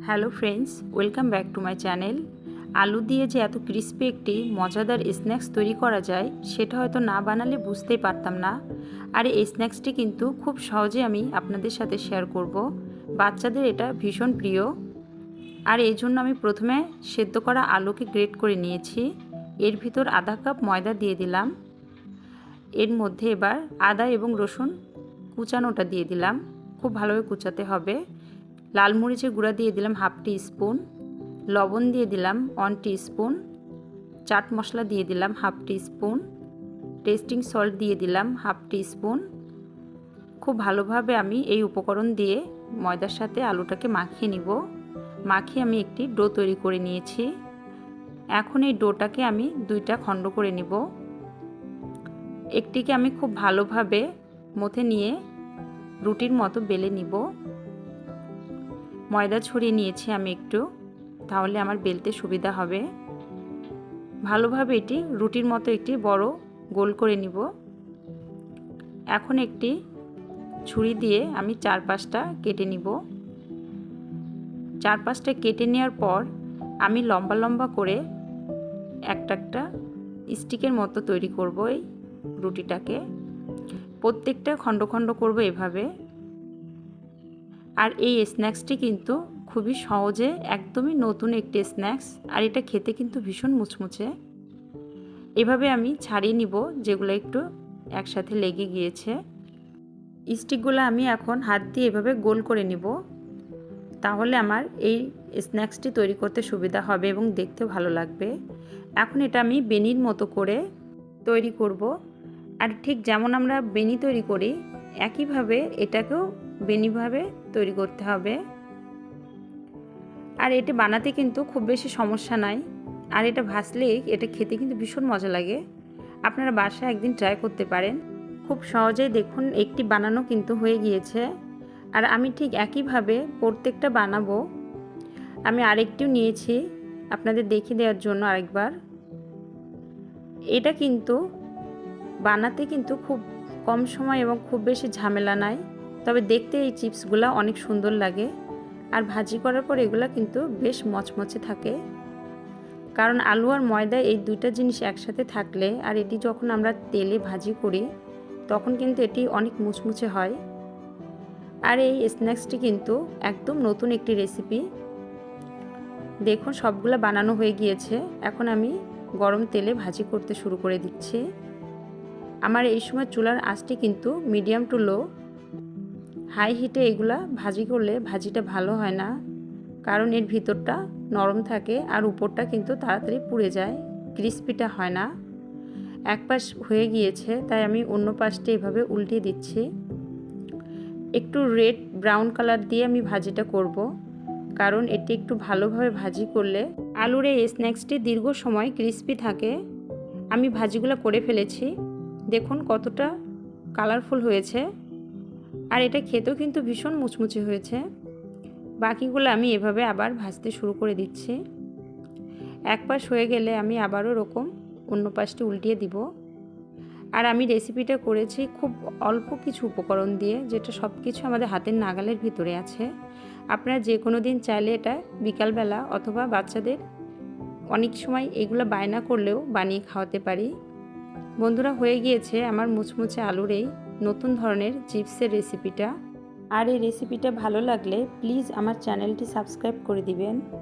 Hello friends, welcome back to my channel. আলু দিয়ে যে এত ক্রিস্পি একটি মজাদার স্ন্যাক্স তৈরি করা যায় সেটা হয়তো না বানালে বুঝতেই পারতাম না। আর এই স্ন্যাক্সটি কিন্তু খুব সহজে আমি আপনাদের সাথে শেয়ার করব। বাচ্চাদের এটা ভীষণ প্রিয়। আর এই জন্য আমি প্রথমে সেদ্ধ করা আলুকে গ্রেট করে নিয়েছি। এর ভিতর আধা কাপ ময়দা দিয়ে দিলাম। এর মধ্যে এবার আদা এবং রসুন কুচানোটা দিয়ে দিলাম। খুব ভালোভাবে কুচাতে হবে। লাল মরিচের গুঁড়া দিয়ে দিলাম হাফ টি স্পুন, লবণ দিয়ে দিলাম 1 টিস্পুন, চাট মশলা দিয়ে দিলাম হাফ টি স্পুন, টেস্টিং সল্ট দিয়ে দিলাম হাফ টি স্পুন। খুব ভালোভাবে আমি এই উপকরণ দিয়ে ময়দার সাথে আলুটাকে মাখিয়ে নিব। মাখিয়ে আমি একটি ডো তৈরি করে নিয়েছি। এখন এই ডোটাকে আমি দুইটা খণ্ড করে নিব। একটিকে আমি খুব ভালোভাবে মথে নিয়ে রুটির মতো বেলে নিব। ময়দা ছড়িয়ে নিয়েছি আমি একটু, তাহলে আমার বেলতে সুবিধা হবে। ভালোভাবে এটি রুটির মতো একটি বড় গোল করে নিব। এখন একটি ছুরি দিয়ে আমি চারপাশটা কেটে নিব। চারপাশটা কেটে নেওয়ার পর আমি লম্বা লম্বা করে একটা স্টিকের মতো তৈরি করব এই রুটিটাকে। প্রত্যেকটা খণ্ড খণ্ড করব এভাবে। আর এই স্ন্যাক্সটি কিন্তু খুবই সহজে, একদমই নতুন একটি স্ন্যাক্স। আর এটা খেতে কিন্তু ভীষণ মুচমুচে। এভাবে আমি ছাড়িয়ে নিব যেগুলো একটু একসাথে লেগে গিয়েছে। স্টিকগুলো আমি এখন হাত দিয়ে এভাবে গোল করে নিব, তাহলে আমার এই স্ন্যাক্সটি তৈরি করতে সুবিধা হবে এবং দেখতেও ভালো লাগবে। এখন এটা আমি বেনির মতো করে তৈরি করব। আর ঠিক যেমন আমরা বেনি তৈরি করি একইভাবে এটাকেও বেনিভাবে তৈরি করতে হবে। আর এটা বানাতে কিন্তু খুব বেশি সমস্যা নাই। আর এটা ভাজলে এটা খেতে কিন্তু ভীষণ মজা লাগে। আপনারা বাসায় একদিন ট্রাই করতে পারেন। খুব সহজেই দেখুন একটি বানানো কিন্তু হয়ে গিয়েছে। আর আমি ঠিক একইভাবে প্রত্যেকটা বানাবো। আমি আরেকটিও নিয়েছি আপনাদের দেখিয়ে দেওয়ার জন্য আরেকবার। এটা কিন্তু বানাতে কিন্তু খুব কম সময় এবং খুব বেশি ঝামেলা নাই, তবে দেখতে এই চিপসগুলো অনেক সুন্দর লাগে। আর ভাজি করার পর এগুলো কিন্তু বেশ মচমচে থাকে, কারণ আলু আর ময়দা এই দুইটা জিনিস একসাথে থাকলে আর এটি যখন আমরা তেলে ভাজি করি তখন কিন্তু এটি অনেক মুচমুচে হয়। আর এই স্ন্যাক্সটি কিন্তু একদম নতুন একটি রেসিপি। দেখুন সবগুলো বানানো হয়ে গিয়েছে। এখন আমি গরম তেলে ভাজি করতে শুরু করে দিচ্ছি। আমার এই সময় চুলার আঁচটি কিন্তু মিডিয়াম টু লো। হাই হিটে এগুলা ভাজি করলে ভাজিটা ভালো হয় না, কারণ এর ভিতরটা নরম থাকে আর উপরটা কিন্তু তাড়াতাড়ি পুড়ে যায়, ক্রিস্পিটা হয় না। এক পাশ হয়ে গিয়েছে তাই আমি অন্য পাশটা এভাবে উল্টিয়ে দিচ্ছি। একটু রেড ব্রাউন কালার দিয়ে আমি ভাজিটা করব, কারণ এটি একটু ভালোভাবে ভাজি করলে আলুর এই স্ন্যাক্সটি দীর্ঘ সময় ক্রিস্পি থাকে। আমি ভাজিগুলো করে ফেলেছি। দেখুন কতটা কালারফুল হয়েছে। আর এটা খেতেও কিন্তু ভীষণ মুচমুচে হয়েছে। বাকিগুলো আমি এভাবে আবার ভাজতে শুরু করে দিচ্ছি। এক পাশ হয়ে গেলে আমি আবারও এরকম অন্য পাশটি উল্টিয়ে দিব। আর আমি রেসিপিটা করেছি খুব অল্প কিছু উপকরণ দিয়ে, যেটা সব কিছু আমাদের হাতের নাগালের ভিতরে আছে। আপনারা যে কোনো দিন চাইলে এটা বিকালবেলা অথবা বাচ্চাদের অনেক সময় এগুলো বায়না করলেও বানিয়ে খাওয়াতে পারি। বন্ধুরা, হয়ে গিয়েছে আমার মুচমুচে আলুর এই নতুন ধরনের চিপসের রেসিপিটা। আর এই রেসিপিটা ভালো লাগলে প্লিজ আমার চ্যানেলটি সাবস্ক্রাইব করে দিবেন।